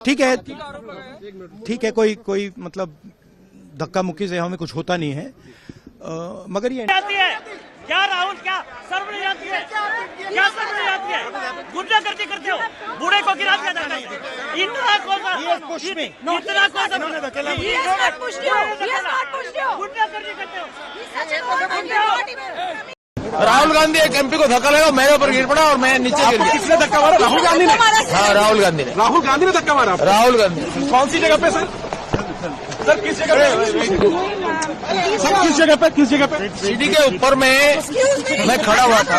ठीक है, ठीक है, कोई मतलब धक्का मुक्की से हमें कुछ होता नहीं है, मगर ये आती है क्या राहुल, क्या शर्म नहीं आती है, क्या शर्म नहीं आती है, गुंडागर्दी करते हो, बूढ़े को गिरा दिया जाता है, इतना कौन सा गुंडागर्दी करते हो। राहुल गांधी एक एमपी को धक्का लगा, मेरे ऊपर गिर पड़ा और मैं नीचे गिर गया। किसने धक्का मारा? राहुल गांधी ने? हाँ, राहुल गांधी ने। राहुल गांधी ने धक्का मारा? राहुल गांधी। कौन सी जगह पे सर? सर किस जगह पे? सर किस जगह पे? सीढ़ी के ऊपर मैं खड़ा हुआ था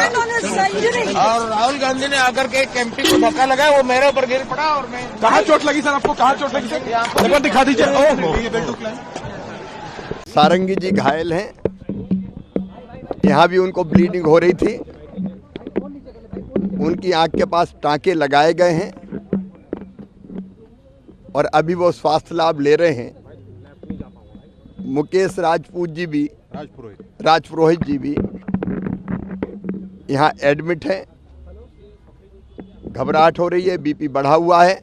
और राहुल गांधी ने आकर के एक एमपी को धक्का लगाया, वो मेरे ऊपर गिर पड़ा और मैं। कहाँ चोट लगी सर आपको? कहाँ चोट लगी सर? एक बार दिखा दीजिए। सारंगी जी घायल हैं, यहाँ भी उनको ब्लीडिंग हो रही थी, उनकी आंख के पास टांके लगाए गए हैं और अभी वो स्वास्थ्य लाभ ले रहे हैं। मुकेश राजपुरोहित जी भी यहाँ एडमिट है, घबराहट हो रही है, बीपी बढ़ा हुआ है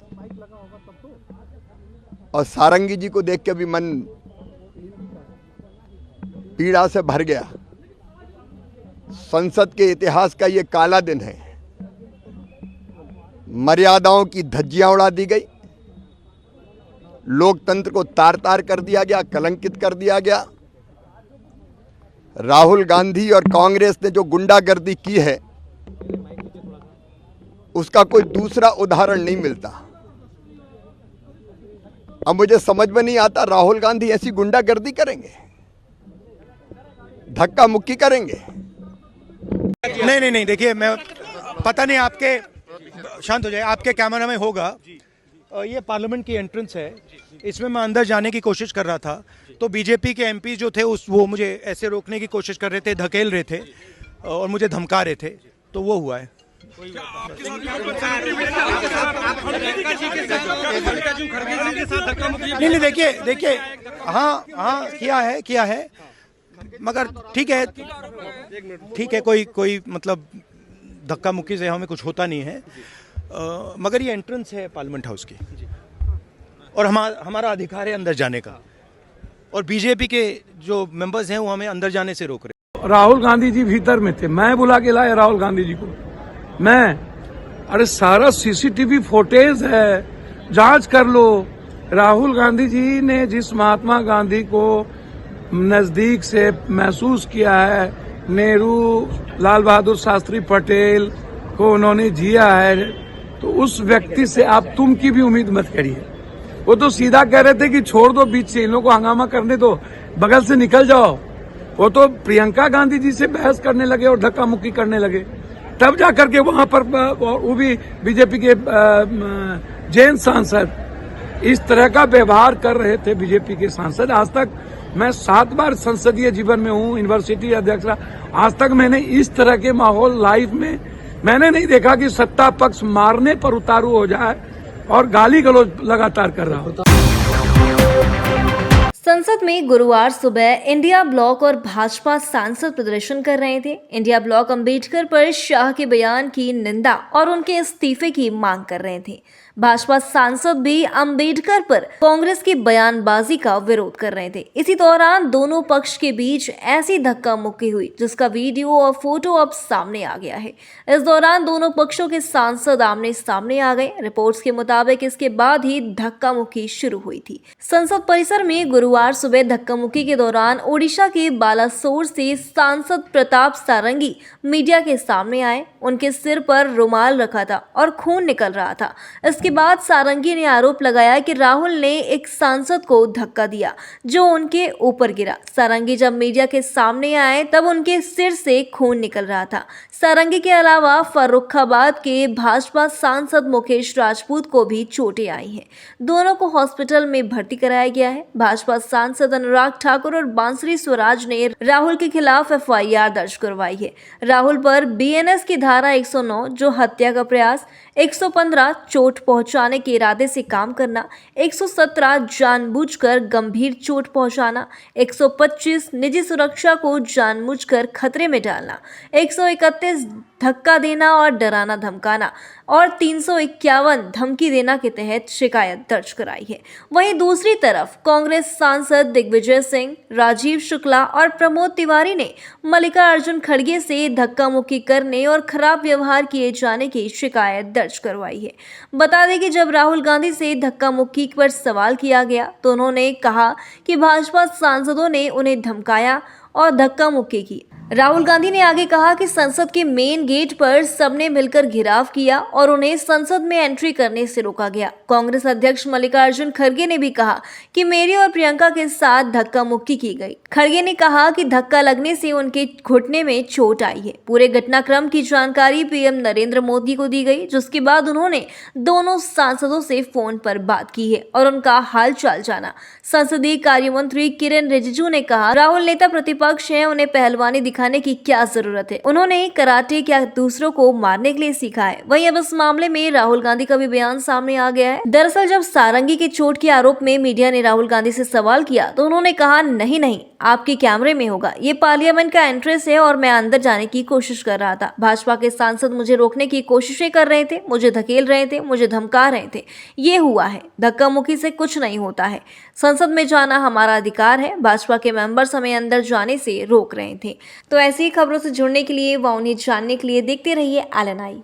और सारंगी जी को देख के भी मन पीड़ा से भर गया। संसद के इतिहास का ये काला दिन है, मर्यादाओं की धज्जियां उड़ा दी गई, लोकतंत्र को तार तार कर दिया गया, कलंकित कर दिया गया। राहुल गांधी और कांग्रेस ने जो गुंडागर्दी की है उसका कोई दूसरा उदाहरण नहीं मिलता। अब मुझे समझ में नहीं आता, राहुल गांधी ऐसी गुंडागर्दी करेंगे, धक्का मुक्की करेंगे? नहीं, देखिए, मैं पता नहीं, आपके शांत हो जाए, आपके कैमरा में होगा, ये पार्लियामेंट की एंट्रेंस है, इसमें मैं अंदर जाने की कोशिश कर रहा था तो बीजेपी के एमपी जो थे वो मुझे ऐसे रोकने की कोशिश कर रहे थे, धकेल रहे थे और मुझे धमका रहे थे, तो वो हुआ है। नहीं, देखिए, हाँ किया है, मगर ठीक है, कोई मतलब धक्का मुक्की से हमें कुछ होता नहीं है, मगर ये एंट्रेंस है पार्लियामेंट हाउस की और हमारा अधिकार है अंदर जाने का, और बीजेपी के जो मेंबर्स हैं वो हमें अंदर जाने से रोक रहे। राहुल गांधी जी भीतर में थे, मैं बुला के लाया राहुल गांधी जी को। अरे सारा सीसीटीवी फुटेज है, जांच कर लो। राहुल गांधी जी ने जिस महात्मा गांधी को नजदीक से महसूस किया है, नेहरू, लाल बहादुर शास्त्री पटेल को उन्होंने जिया है, तो उस व्यक्ति से आप तुम की भी उम्मीद मत करिए। वो तो सीधा कह रहे थे कि छोड़ दो बीच से, इन लोगों को हंगामा करने दो, बगल से निकल जाओ। वो तो प्रियंका गांधी जी से बहस करने लगे और धक्का मुक्की करने लगे, तब जाकर के वहां पर वो भी बीजेपी के जैन सांसद इस तरह का व्यवहार कर रहे थे। बीजेपी के सांसद, आज तक मैं 7 बार संसदीय जीवन में हूँ, यूनिवर्सिटी अध्यक्ष, आज तक मैंने इस तरह के माहौल लाइफ में मैंने नहीं देखा कि सत्ता पक्ष मारने पर उतारू हो जाए और गाली गलौज लगातार कर रहा होता। संसद में गुरुवार सुबह इंडिया ब्लॉक और भाजपा सांसद प्रदर्शन कर रहे थे। इंडिया ब्लॉक अंबेडकर पर शाह के बयान की निंदा और उनके इस्तीफे की मांग कर रहे थे। भाजपा सांसद भी अंबेडकर पर कांग्रेस की बयानबाजी का विरोध कर रहे थे। इसी दौरान दोनों पक्ष के बीच ऐसी धक्का मुक्की हुई जिसका वीडियो और फोटो अब सामने आ गया है। इस दौरान दोनों पक्षों के सांसद आमने सामने आ गए। रिपोर्ट्स के मुताबिक इसके बाद ही धक्का मुक्की शुरू हुई थी। संसद परिसर में गुरुवार सुबह धक्का मुक्की के दौरान ओडिशा के बालासोर से सांसद प्रताप सारंगी मीडिया के सामने आए। उनके सिर पर रुमाल रखा था और खून निकल रहा था। इसके बाद सारंगी ने आरोप लगाया कि राहुल ने एक सांसद को धक्का दिया जो उनके ऊपर गिरा। सारंगी जब मीडिया के सामने आए तब उनके सिर से खून निकल रहा था। सारंगी के अलावा फर्रुखाबाद के भाजपा सांसद मुकेश राजपूत को भी चोटें आई हैं। दोनों को हॉस्पिटल में भर्ती कराया गया है। भाजपा सांसद अनुराग ठाकुर और बांसुरी स्वराज ने राहुल के खिलाफ FIR दर्ज करवाई है। राहुल पर BNS की धारा 109 जो हत्या का प्रयास, 115 चोट पहुंचाने के इरादे से काम करना, 117 जानबूझकर गंभीर चोट पहुंचाना, 125 निजी सुरक्षा को जानबूझकर खतरे में डालना, 131 धक्का देना और डराना धमकाना और 351 धमकी देना के तहत शिकायत दर्ज कराई है। वहीं दूसरी तरफ कांग्रेस सांसद दिग्विजय सिंह, राजीव शुक्ला और प्रमोद तिवारी ने मल्लिकार्जुन खड़गे से धक्का मुक्की करने और खराब व्यवहार किए जाने की शिकायत दर्ज करवाई है। बता दें कि जब राहुल गांधी से धक्का मुक्की पर सवाल किया गया तो उन्होंने कहा कि भाजपा सांसदों ने उन्हें धमकाया और धक्का मुक्की की। राहुल गांधी ने आगे कहा कि संसद के मेन गेट पर सबने मिलकर घेराव किया और उन्हें संसद में एंट्री करने से रोका गया। कांग्रेस अध्यक्ष मल्लिकार्जुन खड़गे ने भी कहा कि मेरी और प्रियंका के साथ धक्का मुक्की की गई। खड़गे ने कहा कि धक्का लगने से उनके घुटने में चोट आई है। पूरे घटनाक्रम की जानकारी PM नरेंद्र मोदी को दी गई, जिसके बाद उन्होंने दोनों सांसदों से फोन पर बात की है और उनका हाल चाल जाना। संसदीय कार्य मंत्री किरेन रिजिजू ने कहा, राहुल नेता प्रतिपक्ष हैं, उन्हें पहलवानी दिखाने की क्या जरूरत है। उन्होंने कराटे क्या दूसरों को मारने के लिए सीखा है। वहीं अब इस मामले में राहुल गांधी का भी बयान सामने आ गया है। दरअसल जब सारंगी के चोट के आरोप में मीडिया ने राहुल गांधी से सवाल किया तो उन्होंने कहा, नहीं आपके कैमरे में होगा, ये पार्लियामेंट का एंट्रेंस है और मैं अंदर जाने की कोशिश कर रहा था। भाजपा के सांसद मुझे रोकने की कोशिशें कर रहे थे, मुझे धकेल रहे थे, मुझे धमका रहे थे। ये हुआ है। धक्का मुक्की से कुछ नहीं होता है। संसद में जाना हमारा अधिकार है। भाजपा के मेंबर्स हमें अंदर जाने से रोक रहे थे। तो ऐसी खबरों से जुड़ने के लिए व उन्हें जानने के लिए देखते रहिए LNI।